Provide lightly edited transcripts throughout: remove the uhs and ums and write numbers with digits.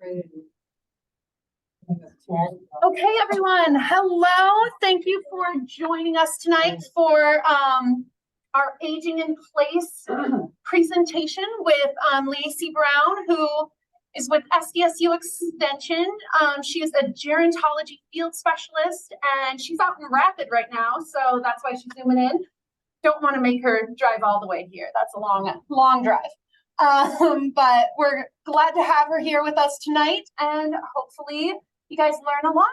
Okay, everyone. Hello. Thank you for joining us tonight for our Aging in Place presentation with Leacy Brown, who is with SDSU Extension. She is a gerontology field specialist, and she's out in Rapid right now, so that's why she's zooming in. Don't want to make her drive all the way here. That's a long drive. But we're glad to have her here with us tonight, and hopefully you guys learn a lot.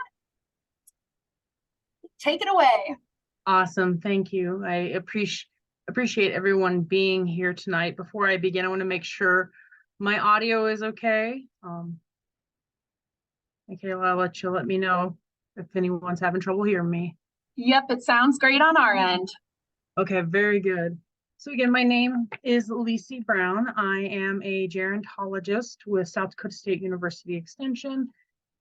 Take it away. Awesome. Thank you. I appreciate everyone being here tonight. Before I begin, I want to make sure my audio is okay. Okay, well, I'll let you let me know if anyone's having trouble hearing me. Yep, it sounds great on our end. Okay, very good. So again, my name is Leacy Brown. I am a gerontologist with South Dakota State University Extension.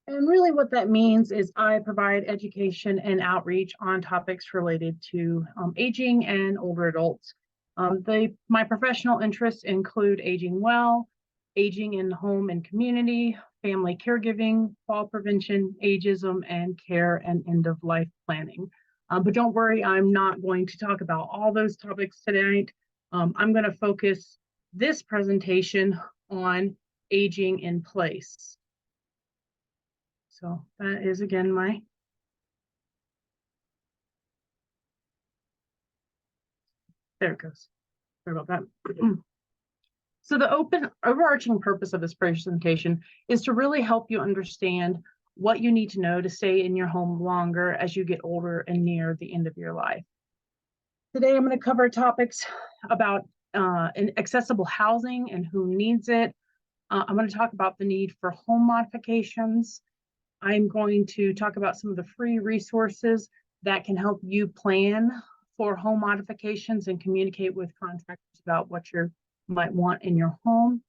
And really what that means is I provide education and outreach on topics related to aging and older adults. My professional interests include aging well, aging in home and community, family caregiving, fall prevention, ageism, and care and end-of-life planning. But don't worry, I'm not going to talk about all those topics tonight. I'm going to focus this presentation on aging in place. So that is, again, there it goes. Sorry about that. So the overarching purpose of this presentation is to really help you understand what you need to know to stay in your home longer as you get older and near the end of your life. Today, I'm going to cover topics about accessible housing and who needs it. I'm going to talk about the need for home modifications. I'm going to talk about some of the free resources that can help you plan for home modifications and communicate with contractors about what you might want in your home.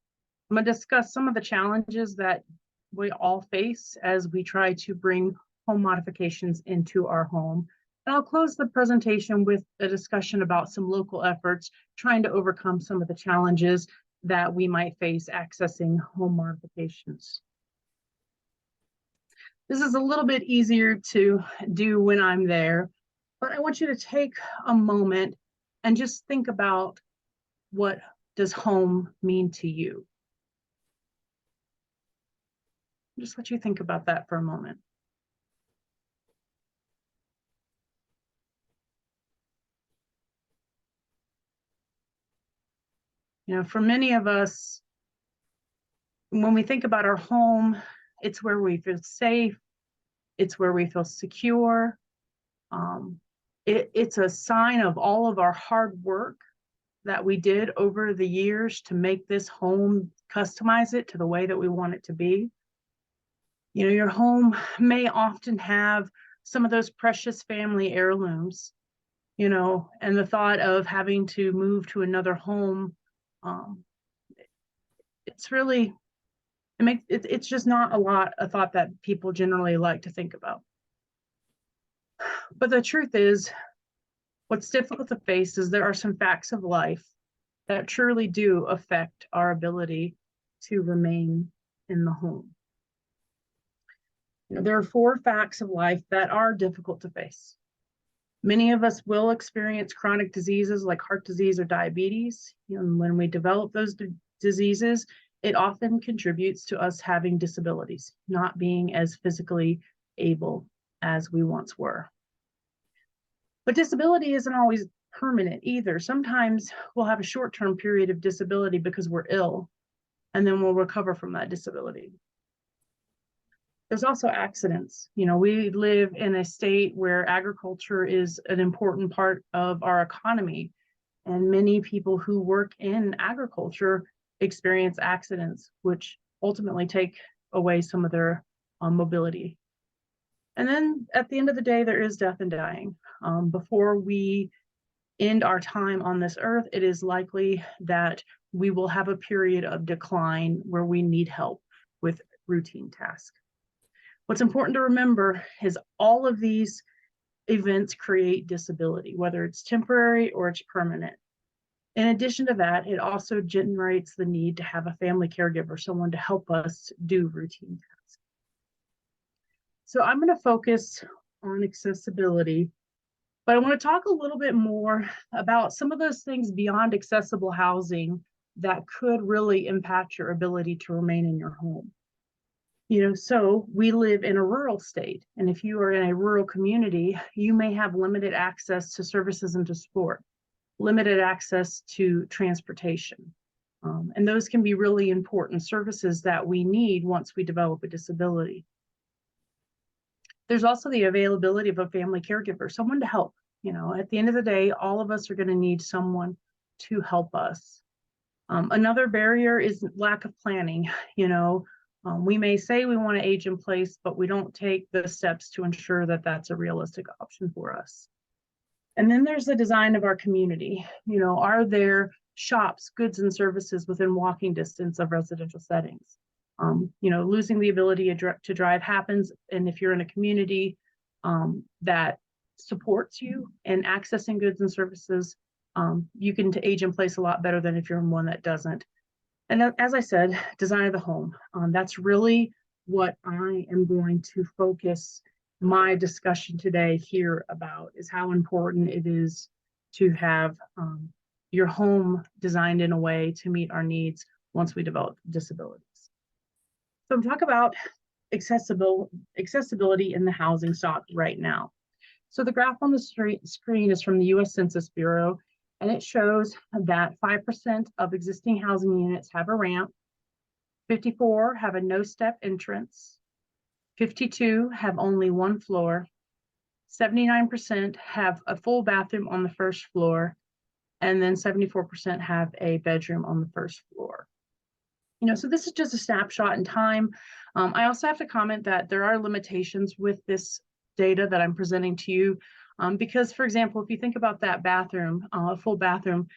I'm going to discuss some of the challenges that we all face as we try to bring home modifications into our home. And I'll close the presentation with a discussion about some local efforts trying to overcome some of the challenges that we might face accessing home modifications. This is a little bit easier to do when I'm there, but I want you to take a moment and just think about, what does home mean to you? Just let you think about that for a moment. You know, for many of us, when we think about our home, it's where we feel safe. It's where we feel secure. It's a sign of all of our hard work that we did over the years to make this home, customize it to the way that we want it to be. You know, your home may often have some of those precious family heirlooms, you know, and the thought of having to move to another home, it's really, it's just not a thought that people generally like to think about. But the truth is, what's difficult to face is there are some facts of life that truly do affect our ability to remain in the home. You know, there are 4 facts of life that are difficult to face. Many of us will experience chronic diseases like heart disease or diabetes. And when we develop those diseases, it often contributes to us having disabilities, not being as physically able as we once were. But disability isn't always permanent either. Sometimes we'll have a short-term period of disability because we're ill, and then we'll recover from that disability. There's also accidents. You know, we live in a state where agriculture is an important part of our economy, and many people who work in agriculture experience accidents, which ultimately take away some of their mobility. And then at the end of the day, there is death and dying. Before we end our time on this earth, it is likely that we will have a period of decline where we need help with routine tasks. What's important to remember is all of these events create disability, whether it's temporary or it's permanent. In addition to that, it also generates the need to have a family caregiver, someone to help us do routine tasks. So I'm going to focus on accessibility, but I want to talk a little bit more about some of those things beyond accessible housing that could really impact your ability to remain in your home. So we live in a rural state, and if you are in a rural community, you may have limited access to services and to sport, limited access to transportation. And those can be really important services that we need once we develop a disability. There's also the availability of a family caregiver, someone to help. At the end of the day, all of us are going to need someone to help us. Another barrier is lack of planning. We may say we want to age in place, but we don't take the steps to ensure that that's a realistic option for us. And then there's the design of our community. Are there shops, goods, and services within walking distance of residential settings? Losing the ability to drive happens, and if you're in a community that supports you and accessing goods and services, you can age in place a lot better than if you're in one that doesn't. And as I said, design of the home. That's really what I am going to focus my discussion today here about, is how important it is to have your home designed in a way to meet our needs once we develop disabilities. So I'm talking about accessibility in the housing stock right now. So the graph on the screen is from the US Census Bureau, and it shows that 5% of existing housing units have a ramp, 54 have a no-step entrance, 52 have only one floor, 79% have a full bathroom on the first floor, and then 74% have a bedroom on the first floor. So this is just a snapshot in time. I also have to comment that there are limitations with this data that I'm presenting to you, because, for example, if you think about that bathroom, a full bathroom,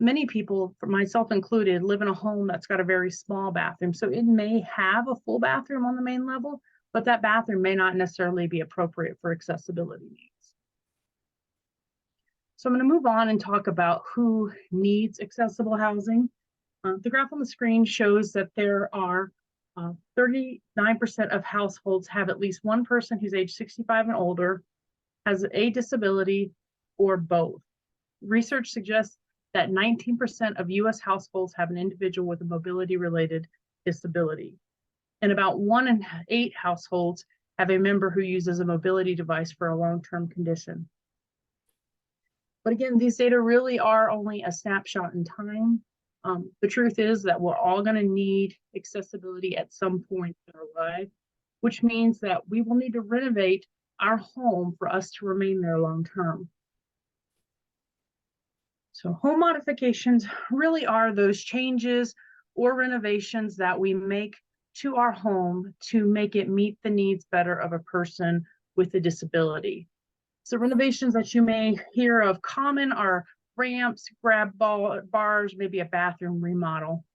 many people, myself included, live in a home that's got a very small bathroom. So it may have a full bathroom on the main level, but that bathroom may not necessarily be appropriate for accessibility needs. So I'm going to move on and talk about who needs accessible housing. The graph on the screen shows that there are 39% of households have at least one person who's age 65 and older, has a disability, or both. Research suggests that 19% of US households have an individual with a mobility-related disability. And about 1 in 8 households have a member who uses a mobility device for a long-term condition. But again, these data really are only a snapshot in time. The truth is that we're all going to need accessibility at some point in our life, which means that we will need to renovate our home for us to remain there long term. So home modifications really are those changes or renovations that we make to our home to make it meet the needs better of a person with a disability. So renovations that you may hear of common are ramps, grab bars, maybe a bathroom remodel.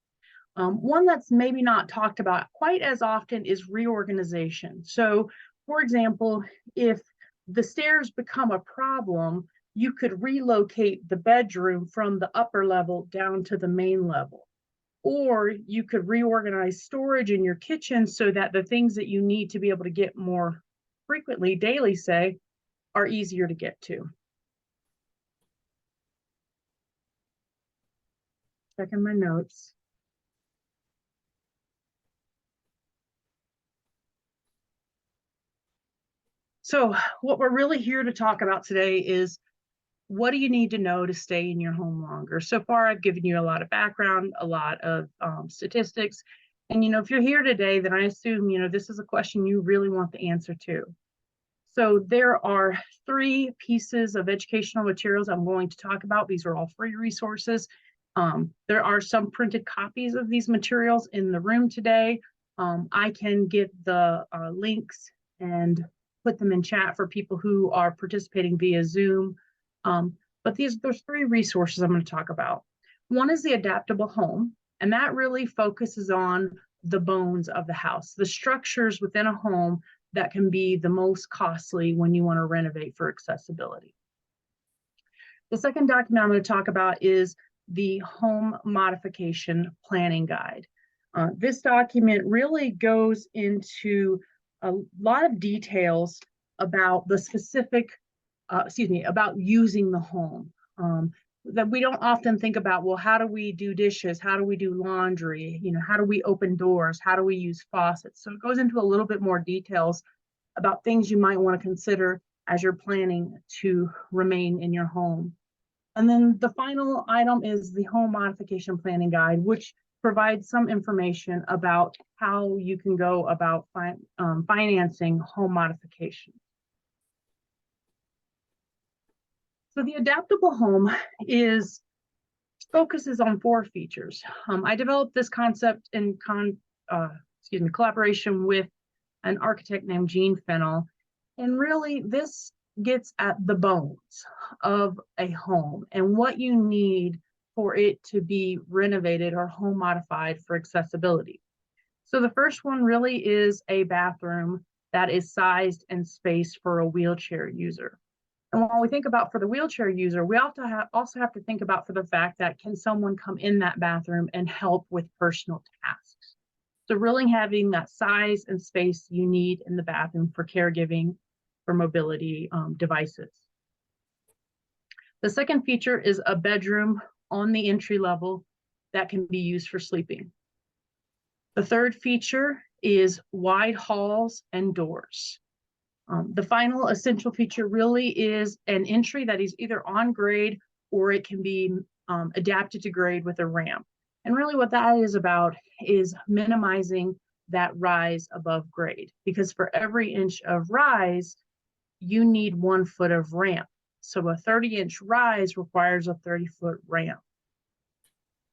One that's maybe not talked about quite as often is reorganization. So, for example, if the stairs become a problem, you could relocate the bedroom from the upper level down to the main level. Or you could reorganize storage in your kitchen so that the things that you need to be able to get more frequently, daily, say, are easier to get to. Checking my notes. So what we're really here to talk about today is, what do you need to know to stay in your home longer? So far, I've given you a lot of background, a lot of statistics. And, if you're here today, then I assume, this is a question you really want the answer to. So there are 3 pieces of educational materials I'm going to talk about. These are all free resources. There are some printed copies of these materials in the room today. I can get the links and put them in chat for people who are participating via Zoom. But there's 3 resources I'm going to talk about. One is the adaptable home, and that really focuses on the bones of the house, the structures within a home that can be the most costly when you want to renovate for accessibility. The second document I'm going to talk about is the Home Modification Planning Guide. This document really goes into a lot of details about the specific, about using the home. That we don't often think about, well, how do we do dishes? How do we do laundry? How do we open doors? How do we use faucets? So it goes into a little bit more details about things you might want to consider as you're planning to remain in your home. And then the final item is the Home Modification Planning Guide, which provides some information about how you can go about financing home modification. So the adaptable home focuses on 4 features. I developed this concept in collaboration with an architect named Gene Fennell, and really this gets at the bones of a home and what you need for it to be renovated or home modified for accessibility. So the first one really is a bathroom that is sized and spaced for a wheelchair user. And when we think about for the wheelchair user, we also have to think about for the fact that can someone come in that bathroom and help with personal tasks. So really having that size and space you need in the bathroom for caregiving, for mobility devices. The second feature is a bedroom on the entry level that can be used for sleeping. The third feature is wide halls and doors. The final essential feature really is an entry that is either on grade or it can be adapted to grade with a ramp. And really what that is about is minimizing that rise above grade, because for every inch of rise, you need 1 foot of ramp. So a 30-inch rise requires a 30-foot ramp.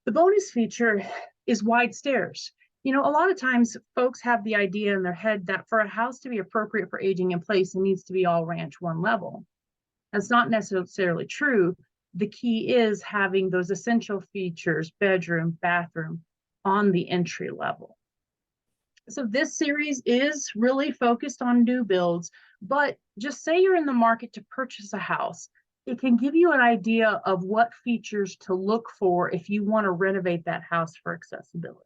The bonus feature is wide stairs. A lot of times folks have the idea in their head that for a house to be appropriate for aging in place, it needs to be all ranch 1 level. That's not necessarily true. The key is having those essential features, bedroom, bathroom, on the entry level. So this series is really focused on new builds, but just say you're in the market to purchase a house. It can give you an idea of what features to look for if you want to renovate that house for accessibility.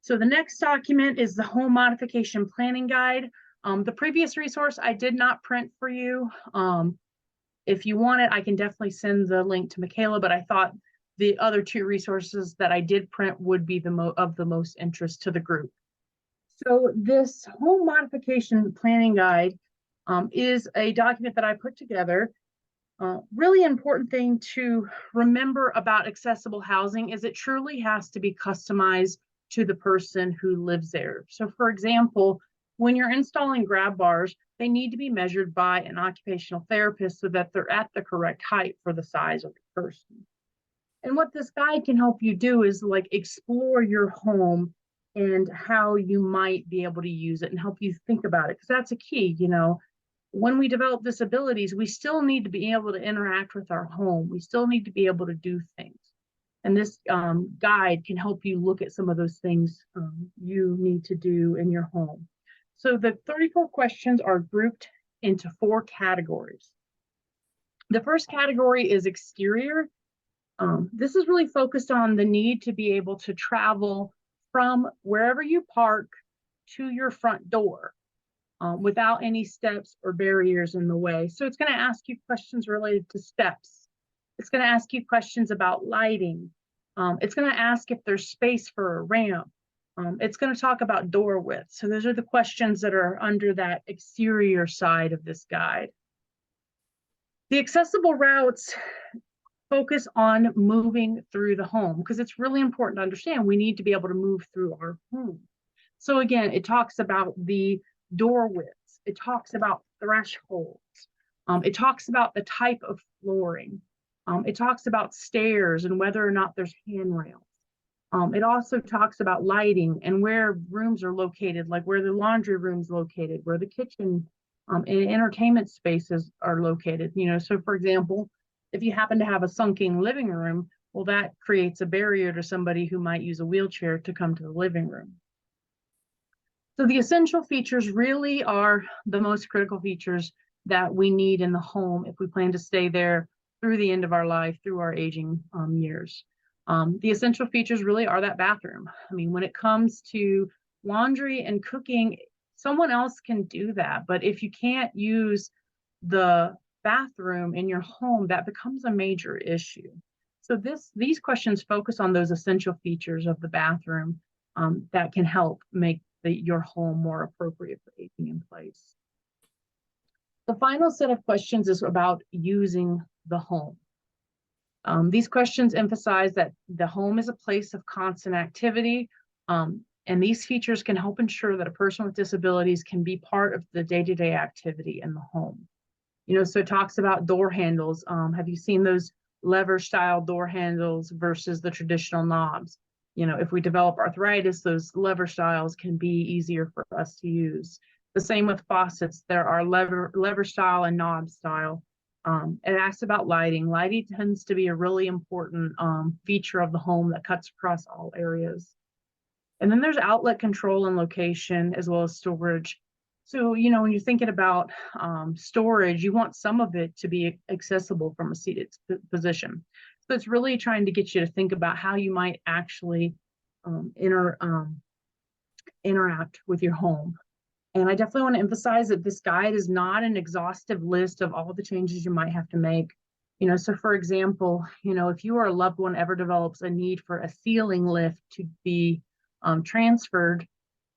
So the next document is the Home Modification Planning Guide. The previous resource I did not print for you. If you want it, I can definitely send the link to Michaela, but I thought the other 2 resources that I did print would be of the most interest to the group. So this Home Modification Planning Guide is a document that I put together. Really important thing to remember about accessible housing is it truly has to be customized to the person who lives there. So for example, when you're installing grab bars, they need to be measured by an occupational therapist so that they're at the correct height for the size of the person. And what this guide can help you do is explore your home and how you might be able to use it and help you think about it. Because that's a key, when we develop disabilities, we still need to be able to interact with our home. We still need to be able to do things. And this guide can help you look at some of those things you need to do in your home. So the 34 questions are grouped into 4 categories. The first category is exterior. This is really focused on the need to be able to travel from wherever you park to your front door without any steps or barriers in the way. So it's going to ask you questions related to steps. It's going to ask you questions about lighting. It's going to ask if there's space for a ramp. It's going to talk about door width. So those are the questions that are under that exterior side of this guide. The accessible routes focus on moving through the home because it's really important to understand we need to be able to move through our home. So again, it talks about the door widths. It talks about thresholds. It talks about the type of flooring. It talks about stairs and whether or not there's handrails. It also talks about lighting and where rooms are located, like where the laundry room's located, where the kitchen and entertainment spaces are located. So for example, if you happen to have a sunken living room, well, that creates a barrier to somebody who might use a wheelchair to come to the living room. So the essential features really are the most critical features that we need in the home if we plan to stay there through the end of our life, through our aging years. The essential features really are that bathroom. I mean, when it comes to laundry and cooking, someone else can do that. But if you can't use the bathroom in your home, that becomes a major issue. So these questions focus on those essential features of the bathroom that can help make your home more appropriate for aging in place. The final set of questions is about using the home. These questions emphasize that the home is a place of constant activity, and these features can help ensure that a person with disabilities can be part of the day-to-day activity in the home. So it talks about door handles. Have you seen those lever style door handles versus the traditional knobs? If we develop arthritis, those lever styles can be easier for us to use. The same with faucets. There are lever style and knob style. It asks about lighting. Lighting tends to be a really important feature of the home that cuts across all areas. And then there's outlet control and location, as well as storage. So, when you're thinking about storage, you want some of it to be accessible from a seated position. So it's really trying to get you to think about how you might actually interact with your home. And I definitely want to emphasize that this guide is not an exhaustive list of all the changes you might have to make. So for example, if you or a loved one ever develops a need for a ceiling lift to be transferred,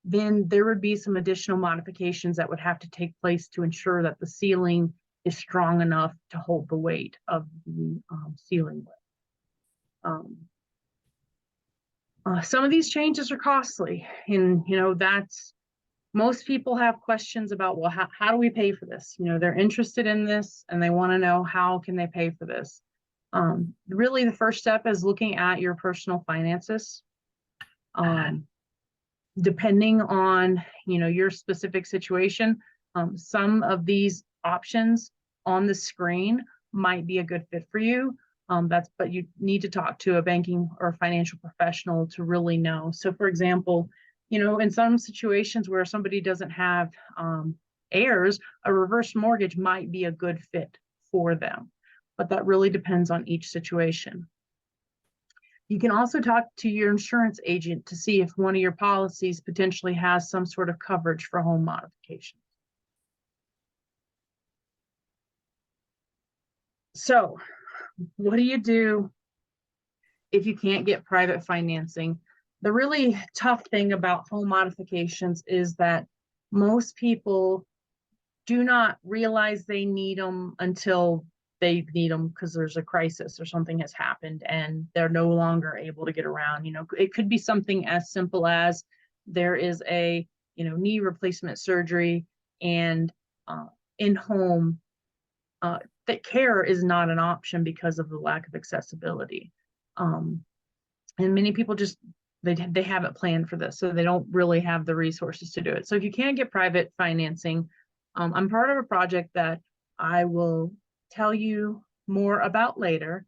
then there would be some additional modifications that would have to take place to ensure that the ceiling is strong enough to hold the weight of the ceiling lift. Some of these changes are costly, and that's most people have questions about, well, how do we pay for this? They're interested in this and they want to know how can they pay for this. Really, the first step is looking at your personal finances. Depending on your specific situation, some of these options on the screen might be a good fit for you. But you need to talk to a banking or financial professional to really know. So for example, in some situations where somebody doesn't have heirs, a reverse mortgage might be a good fit for them, but that really depends on each situation. You can also talk to your insurance agent to see if one of your policies potentially has some sort of coverage for home modification. So, what do you do if you can't get private financing? The really tough thing about home modifications is that most people do not realize they need them until they need them because there's a crisis or something has happened and they're no longer able to get around. It could be something as simple as there is a knee replacement surgery, and in home that care is not an option because of the lack of accessibility. And many people just they haven't planned for this, so they don't really have the resources to do it. So if you can't get private financing, I'm part of a project that I will tell you more about later.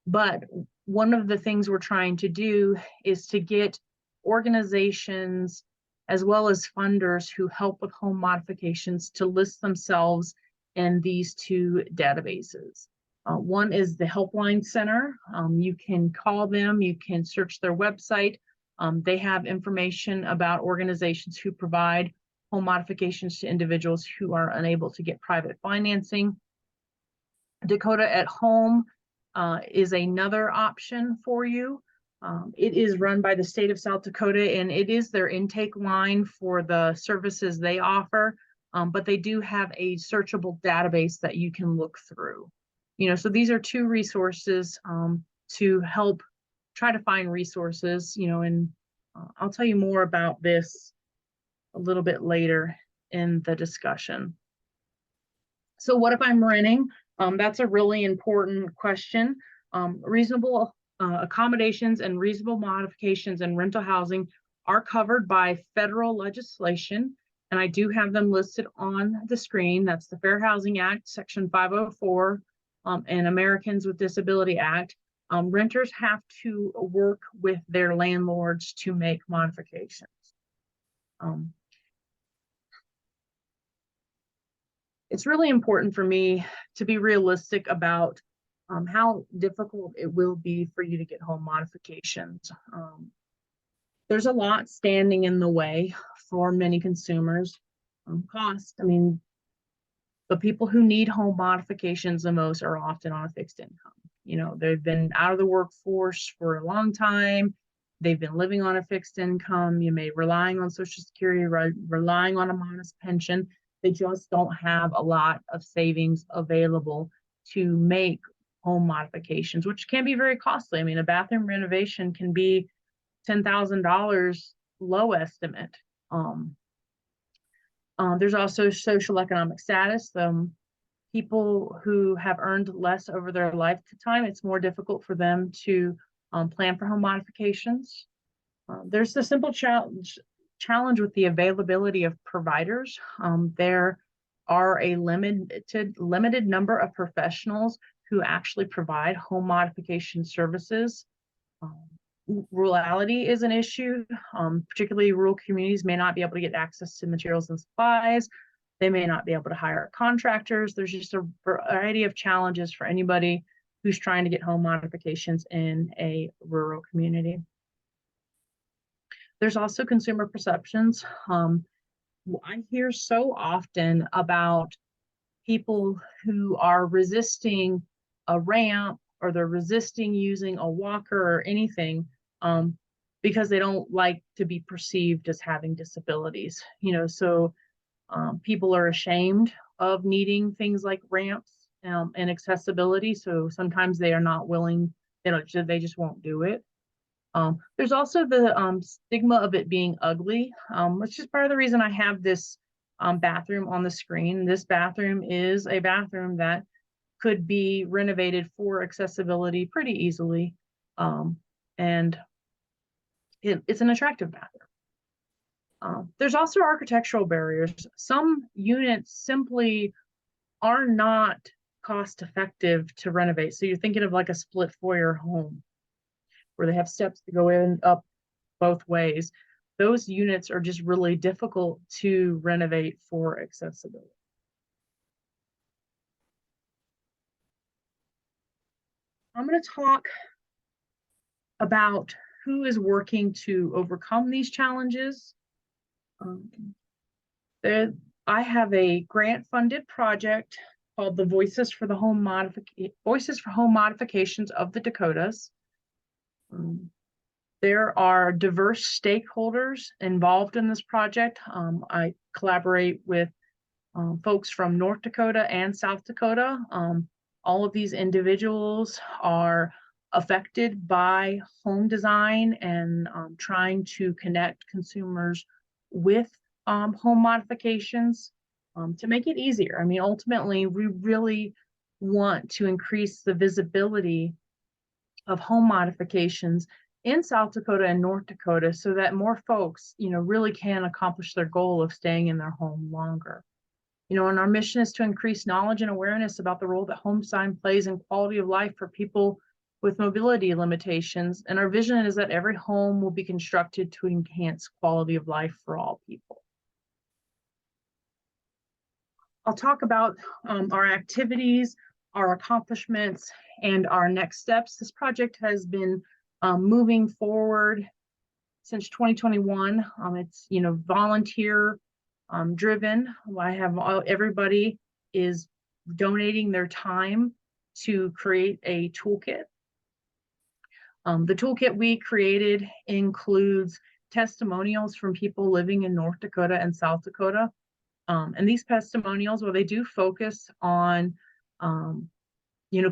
But one of the things we're trying to do is to get organizations as well as funders who help with home modifications to list themselves in these two databases. One is the Helpline Center. You can call them, you can search their website. They have information about organizations who provide home modifications to individuals who are unable to get private financing. Dakota at Home is another option for you. It is run by the state of South Dakota, and it is their intake line for the services they offer, but they do have a searchable database that you can look through. So these are two resources to help try to find resources, and I'll tell you more about this a little bit later in the discussion. So what if I'm renting? That's a really important question. Reasonable accommodations and reasonable modifications in rental housing are covered by federal legislation, and I do have them listed on the screen. That's the Fair Housing Act, Section 504, and Americans with Disability Act. Renters have to work with their landlords to make modifications. it's really important for me to be realistic about how difficult it will be for you to get home modifications. There's a lot standing in the way for many consumers. Cost, I mean, the people who need home modifications the most are often on a fixed income. You know, they've been out of the workforce for a long time. They've been living on a fixed income. You may relying on Social Security, relying on a modest pension. They just don't have a lot of savings available to make home modifications, which can be very costly. I mean, a bathroom renovation can be $10,000 low estimate. There's also social economic status. People who have earned less over their lifetime, it's more difficult for them to plan for home modifications. There's the simple challenge with the availability of providers. There are a limited number of professionals who actually provide home modification services. Rurality is an issue. Particularly rural communities may not be able to get access to materials and supplies. They may not be able to hire contractors. There's just a variety of challenges for anybody who's trying to get home modifications in a rural community. There's also consumer perceptions. I hear so often about people who are resisting a ramp, or they're resisting using a walker or anything because they don't like to be perceived as having disabilities. You know, so people are ashamed of needing things like ramps and accessibility. So sometimes they are not willing, they just won't do it. There's also the stigma of it being ugly, which is part of the reason I have this bathroom on the screen. This bathroom is a bathroom that could be renovated for accessibility pretty easily. And it's an attractive bathroom. There's also architectural barriers. Some units simply are not cost effective to renovate. So you're thinking of like a split foyer home where they have steps to go in up both ways. Those units are just really difficult to renovate for accessibility. I'm going to talk about who is working to overcome these challenges. I have a grant-funded project called the Voices for Home Modifications of the Dakotas. There are diverse stakeholders involved in this project. I collaborate with folks from North Dakota and South Dakota. All of these individuals are affected by home design and trying to connect consumers with home modifications to make it easier. I mean, ultimately, we really want to increase the visibility of home modifications in South Dakota and North Dakota so that more folks, really can accomplish their goal of staying in their home longer. And our mission is to increase knowledge and awareness about the role that home design plays in quality of life for people with mobility limitations. And our vision is that every home will be constructed to enhance quality of life for all people. I'll talk about our activities, our accomplishments, and our next steps. This project has been moving forward since 2021. It's volunteer driven. I have everybody is donating their time to create a toolkit. The toolkit we created includes testimonials from people living in North Dakota and South Dakota. And these testimonials, they do focus on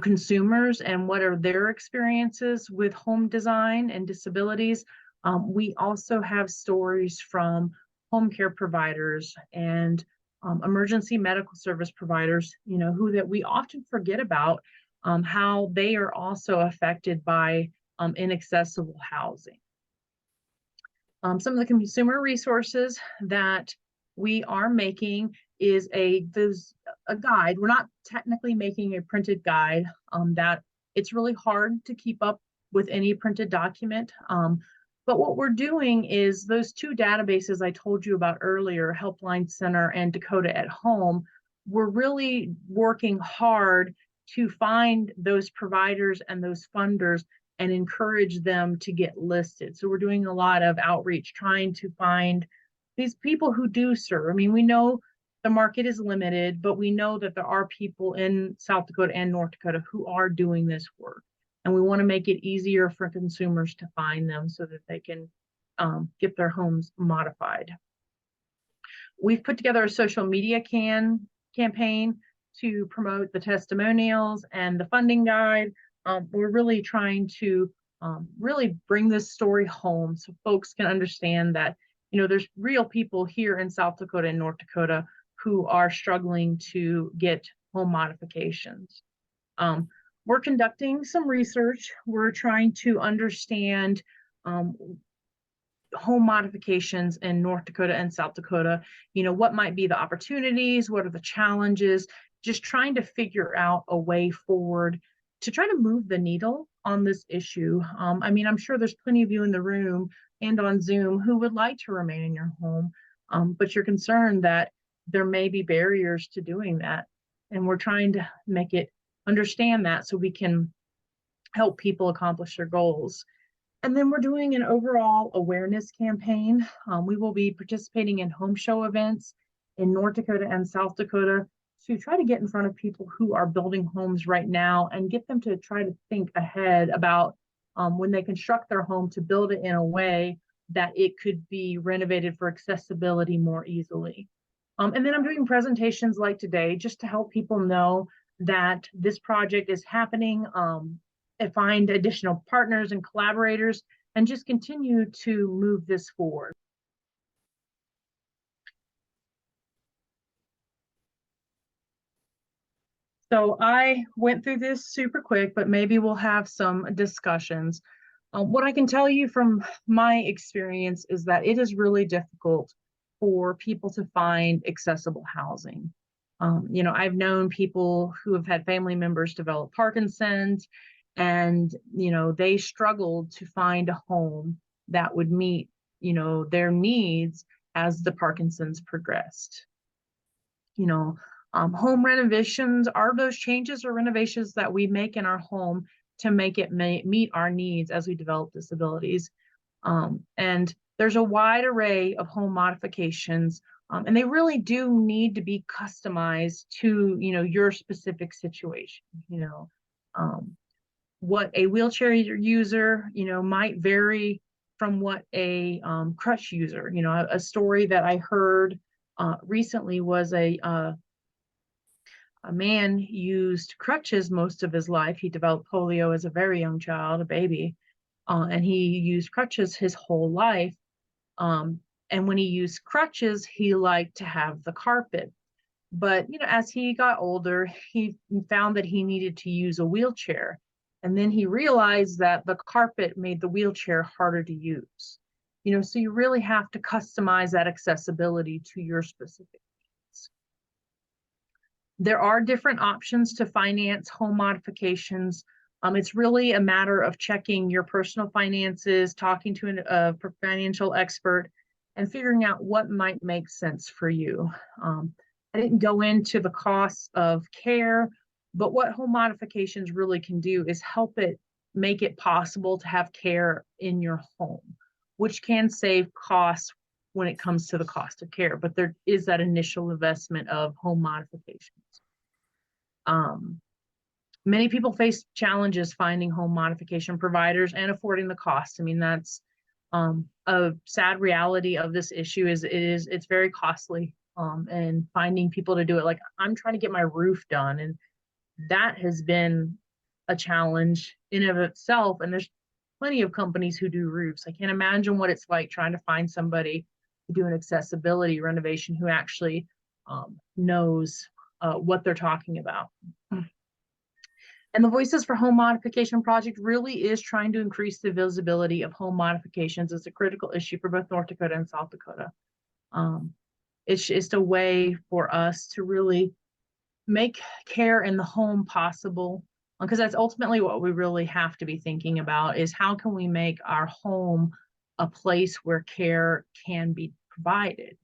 consumers and what are their experiences with home design and disabilities. We also have stories from home care providers and emergency medical service providers, who that we often forget about, how they are also affected by inaccessible housing. Some of the consumer resources that we are making is a guide. We're not technically making a printed guide. That it's really hard to keep up with any printed document. But what we're doing is those two databases I told you about earlier, Helpline Center and Dakota at Home, we're really working hard to find those providers and those funders and encourage them to get listed. So we're doing a lot of outreach, trying to find these people who do serve. I mean, we know the market is limited, but we know that there are people in South Dakota and North Dakota who are doing this work. And we want to make it easier for consumers to find them so that they can get their homes modified. We've put together a social media campaign to promote the testimonials and the funding guide. We're really trying to really bring this story home so folks can understand that, you know, there's real people here in South Dakota and North Dakota who are struggling to get home modifications. We're conducting some research. We're trying to understand home modifications in North Dakota and South Dakota. You know, what might be the opportunities? What are the challenges? Just trying to figure out a way forward to try to move the needle on this issue. I mean, I'm sure there's plenty of you in the room and on Zoom who would like to remain in your home, but you're concerned that there may be barriers to doing that. And we're trying to make it understand that so we can help people accomplish their goals. And then we're doing an overall awareness campaign. We will be participating in home show events in North Dakota and South Dakota to try to get in front of people who are building homes right now and get them to try to think ahead about when they construct their home to build it in a way that it could be renovated for accessibility more easily. And then I'm doing presentations like today just to help people know that this project is happening, and find additional partners and collaborators, and just continue to move this forward. So I went through this super quick, but maybe we'll have some discussions. What I can tell you from my experience is that it is really difficult for people to find accessible housing. You know, I've known people who have had family members develop Parkinson's, and, you know, they struggled to find a home that would meet, you know, their needs as the Parkinson's progressed. You know, home renovations are those changes or renovations that we make in our home to make it meet our needs as we develop disabilities. And there's a wide array of home modifications, and they really do need to be customized to, you know, your specific situation. You know, what a wheelchair user, you know, might vary from what a crutch user. You know, a story that I heard recently was a man used crutches most of his life. He developed polio as a very young child, a baby, and he used crutches his whole life. And when he used crutches, he liked to have the carpet. But, you know, as he got older, he found that he needed to use a wheelchair. And then he realized that the carpet made the wheelchair harder to use. You know, so you really have to customize that accessibility to your specific needs. There are different options to finance home modifications. It's really a matter of checking your personal finances, talking to a financial expert, and figuring out what might make sense for you. I didn't go into the costs of care, but what home modifications really can do is help it make it possible to have care in your home, which can save costs when it comes to the cost of care. But there is that initial investment of home modifications. Many people face challenges finding home modification providers and affording the cost. I mean, that's a sad reality of this issue is it's very costly, and finding people to do it. Like, I'm trying to get my roof done, and that has been a challenge in of itself. And there's plenty of companies who do roofs. I can't imagine what it's like trying to find somebody to do an accessibility renovation who actually knows what they're talking about. And the Voices for Home Modification Project really is trying to increase the visibility of home modifications as a critical issue for both North Dakota and South Dakota. It's just a way for us to really make care in the home possible, because that's ultimately what we really have to be thinking about, is how can we make our home a place where care can be provided.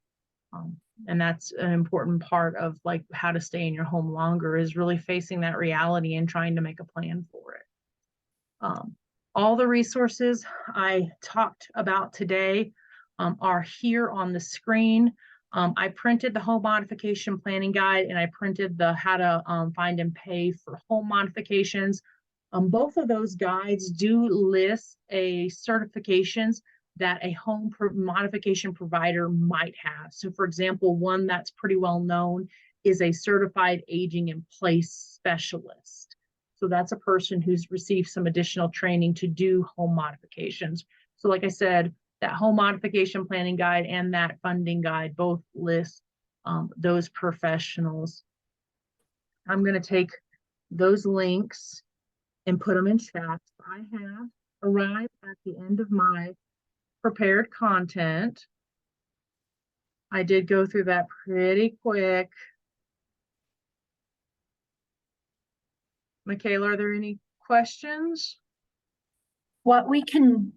And that's an important part of like how to stay in your home longer, is really facing that reality and trying to make a plan for it. All the resources I talked about today are here on the screen. I printed the home modification planning guide, and I printed the how to find and pay for home modifications. Both of those guides do list a certifications that a home modification provider might have. So for example, one that's pretty well known is a certified aging in place specialist. So that's a person who's received some additional training to do home modifications. So like I said, that home modification planning guide and that funding guide both list those professionals. I'm going to take those links and put them in chat. I have arrived at the end of my prepared content. I did go through that pretty quick. Michaela, are there any questions? What we can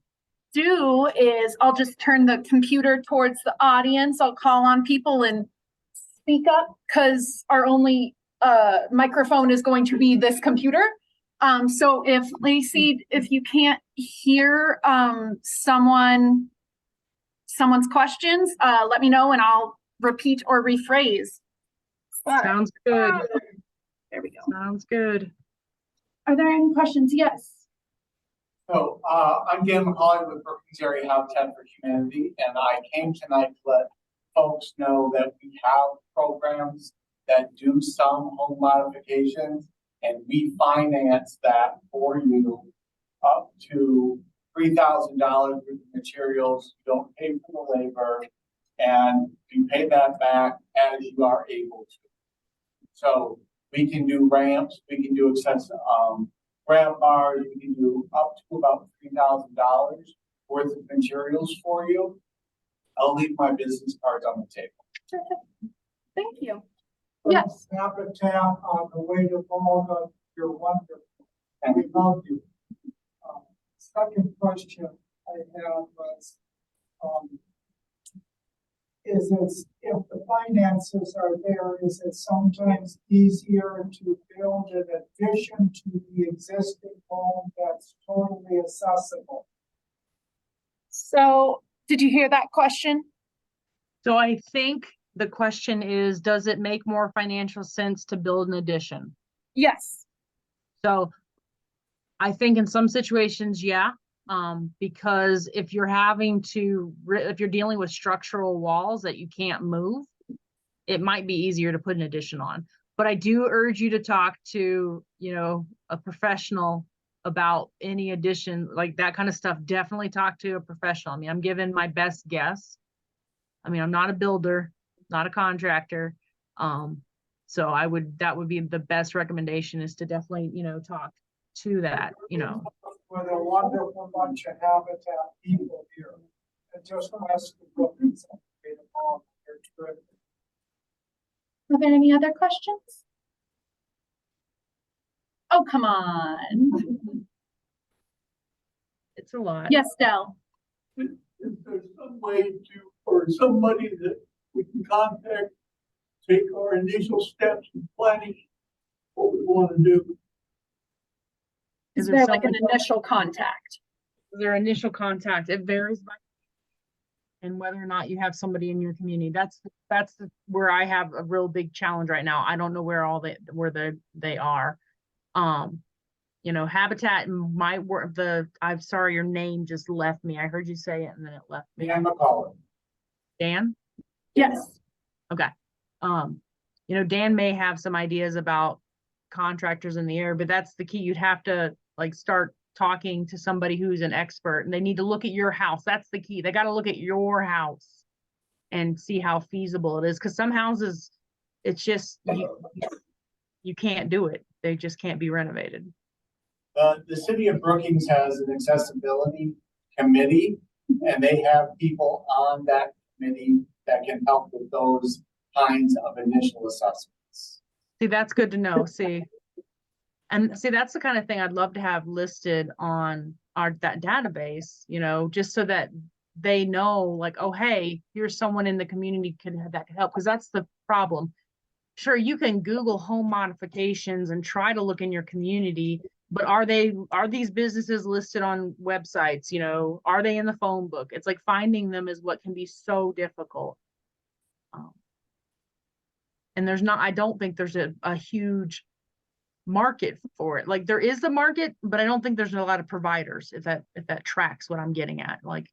do is I'll just turn the computer towards the audience. I'll call on people and speak up, because our only microphone is going to be this computer. So if Leacy, if you can't hear someone's questions, let me know and I'll repeat or rephrase. Sounds good. There we go. Sounds good. Are there any questions? Yes. So I'm Dan McCauley with Brookings Area Habitat for Humanity, and I came tonight to let folks know that we have programs that do some home modifications, and we finance that for you up to $3,000 worth of materials. You don't pay for the labor, and you pay that back as you are able to. So we can do ramps, we can do excessive grab bars, we can do up to about $3,000 worth of materials for you. I'll leave my business cards on the table. Thank you. Yes. Habitat on the way to Volga, you're wonderful. And we love you. Second question I have was, is it, if the finances are there, is it sometimes easier to build an addition to the existing home that's totally accessible? So did you hear that question? So I think the question is, does it make more financial sense to build an addition? Yes. So I think in some situations, yeah, because if you're if you're dealing with structural walls that you can't move, it might be easier to put an addition on. But I do urge you to talk to, a professional about any addition, like that kind of stuff. Definitely talk to a professional. I mean, I'm giving my best guess. I mean, I'm not a builder, not a contractor. So that would be the best recommendation, is to definitely, talk to that, With a wonderful bunch of habitat people here. And just west of Brookings, they're terrific. Are there any other questions? Oh, come on. it's a lot. Yes, Del. Is there some way or somebody that we can contact, take our initial steps in planning what we want to do? Is there like an initial contact? Their initial contact, it varies by and whether or not you have somebody in your community. That's where I have a real big challenge right now. I don't know where they are. Habitat might work. I'm sorry, your name just left me. I heard you say it and then it left me. Dan McCauley. Dan? Yes. Okay. Dan may have some ideas about contractors in the area, but that's the key. You'd have to start talking to somebody who's an expert, and they need to look at your house. That's the key. They got to look at your house and see how feasible it is. Because some houses, it's just, you can't do it. They just can't be renovated. The city of Brookings has an accessibility committee, and they have people on that committee that can help with those kinds of initial assessments. See, that's good to know. And that's the kind of thing I'd love to have listed on that database, just so that they know like, oh, hey, here's someone in the community that could help. Because that's the problem. Sure, you can Google home modifications and try to look in your community, but are these businesses listed on websites? You know, are they in the phone book? It's like finding them is what can be so difficult. And I don't think there's a huge market for it. Like there is a market, but I don't think there's a lot of providers, if that tracks what I'm getting at. Like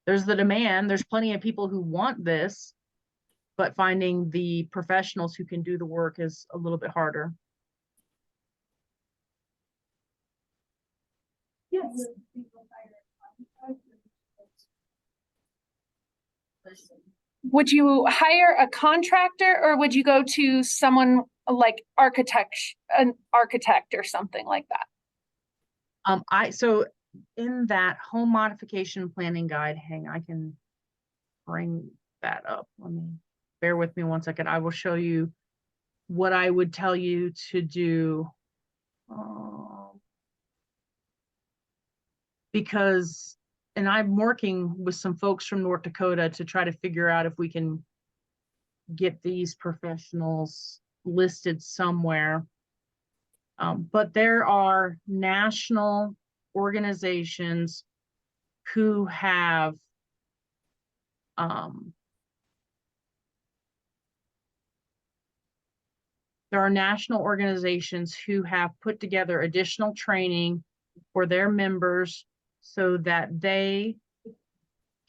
there's the demand, there's plenty of people who want this, but finding the professionals who can do the work is a little bit harder. Yes. Would you hire a contractor or would you go to someone like an architect or something like that? So in that home modification planning guide, I can bring that up. Bear with me 1 second. I will show you what I would tell you to do. Because, and I'm working with some folks from North Dakota to try to figure out if we can get these professionals listed somewhere. But there are national organizations who have put together additional training for their members so that they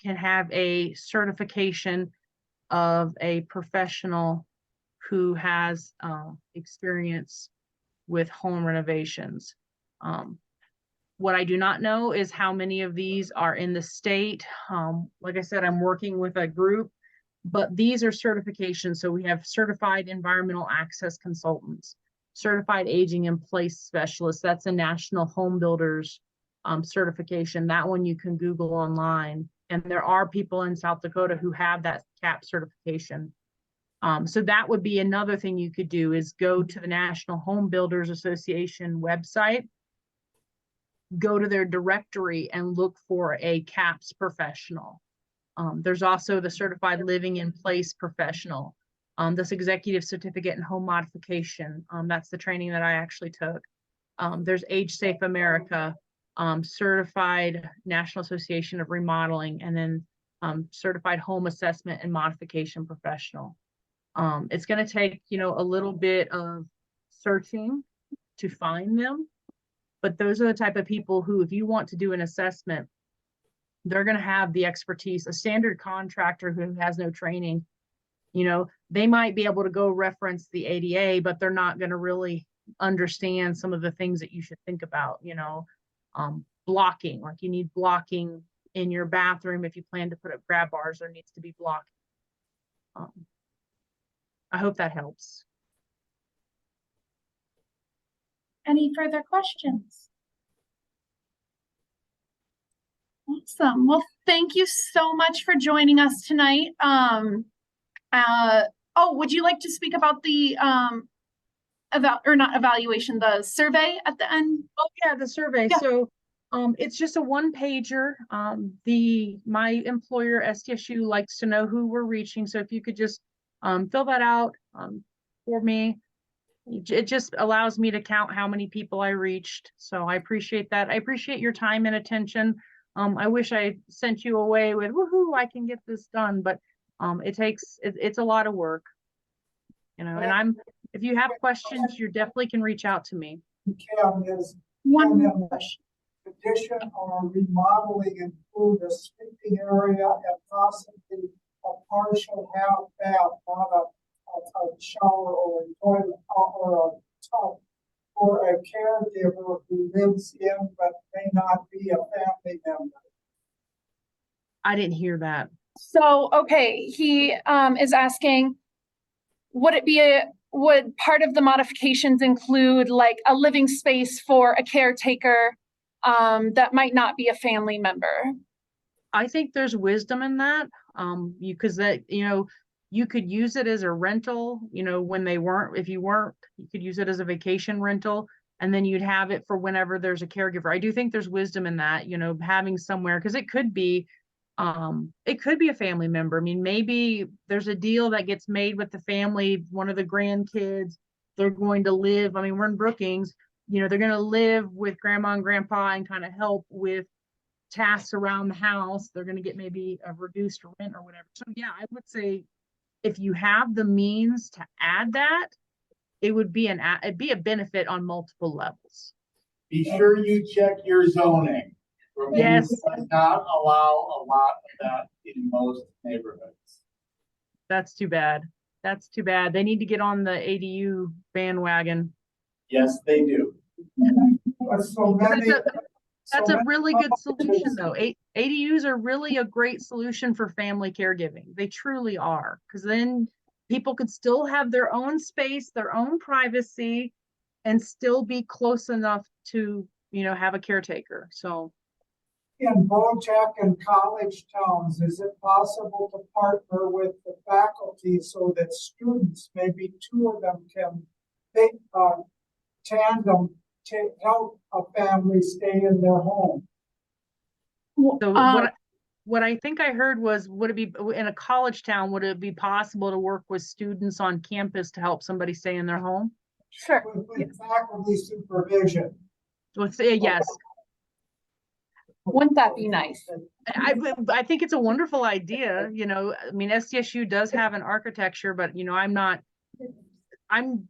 can have a certification of a professional who has experience with home renovations. What I do not know is how many of these are in the state. Like I said, I'm working with a group, but these are certifications. So we have certified environmental access consultants, certified aging in place specialists. That's a national home builders certification. That one you can Google online. And there are people in South Dakota who have that CAP certification. So that would be another thing you could do is go to the National Home Builders Association website, go to their directory and look for a CAPS professional. There's also the Certified Living in Place professional, this executive certificate in home modification. That's the training that I actually took. There's Age Safe America, Certified National Association of Remodeling, and then Certified Home Assessment and Modification Professional. It's going to take, a little bit of searching to find them, but those are the type of people who, if you want to do an assessment, they're going to have the expertise. A standard contractor who has no training, they might be able to go reference the ADA, but they're not going to really understand some of the things that you should think about, blocking, like you need blocking in your bathroom. If you plan to put up grab bars, there needs to be blocking. I hope that helps. Any further questions? Awesome. Well, thank you so much for joining us tonight. Would you like to speak about the the survey at the end? Oh yeah, the survey. Yeah. So it's just a one-pager. My employer SDSU likes to know who we're reaching. So if you could just fill that out for me. It just allows me to count how many people I reached. So I appreciate that. I appreciate your time and attention. I wish I sent you away with, woohoo, I can get this done, but it's a lot of work, and if you have questions, you definitely can reach out to me. Kim, is One question. addition or remodeling include a sleeping area and possibly a partial half bath, not a shower or a toilet or a tub, for a caregiver who lives in but may not be a family member? I didn't hear that. So, okay, he is asking, would part of the modifications include like a living space for a caretaker that might not be a family member? I think there's wisdom in that. You could use it as a rental, when if you weren't, you could use it as a vacation rental, and then you'd have it for whenever there's a caregiver. I do think there's wisdom in that, having somewhere, because it could be, It could be a family member. I mean, maybe there's a deal that gets made with the family, one of the grandkids, they're going to live, I mean, we're in Brookings, you know, they're going to live with grandma and grandpa and kind of help with tasks around the house. They're going to get maybe a reduced rent or whatever. So yeah, I would say if you have the means to add that, it would be it'd be a benefit on multiple levels. Be sure you check your zoning. Yes. Does not allow a lot of that in most neighborhoods. That's too bad. That's too bad. They need to get on the ADU bandwagon. Yes, they do. So many. That's so a many really good solution colleges- though. ADUs are really a great solution for family caregiving. They truly are. Because then people could still have their own space, their own privacy, and still be close enough to, you know, have a caretaker. So In Bojack and college towns, is it possible to partner with the faculty so that students, maybe two of them can, tandem to help a family stay in their home? So what I think I heard was, would it be in a college town, would it be possible to work with students on campus to help somebody stay in their home? Sure. With faculty supervision. Let's say yes. Wouldn't that be nice? I think it's a wonderful idea, you know, I mean, SDSU does have an architecture, but you know, I'm out in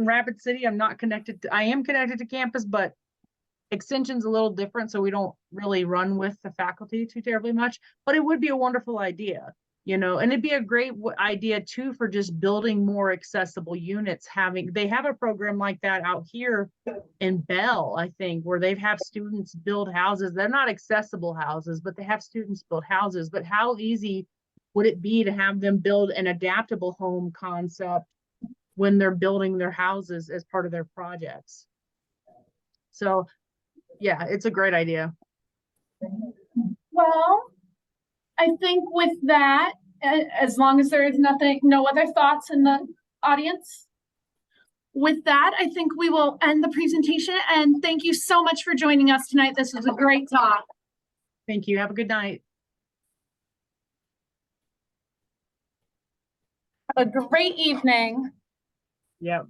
Rapid City. I'm not connected to, I am connected to campus, but Extension's a little different. So we don't really run with the faculty too terribly much, but it would be a wonderful idea, you know, and it'd be a great idea too, for just building more accessible units. They have a program like that out here in Bell, I think, where they have students build houses. They're not accessible houses, but they have students build houses. But how easy would it be to have them build an adaptable home concept when they're building their houses as part of their projects? So yeah, it's a great idea. Well, I think with that, as long as there is no other thoughts in the audience. With that, I think we will end the presentation, and thank you so much for joining us tonight. This was a great talk. Thank you. Have a good night. Have a great evening. Yep.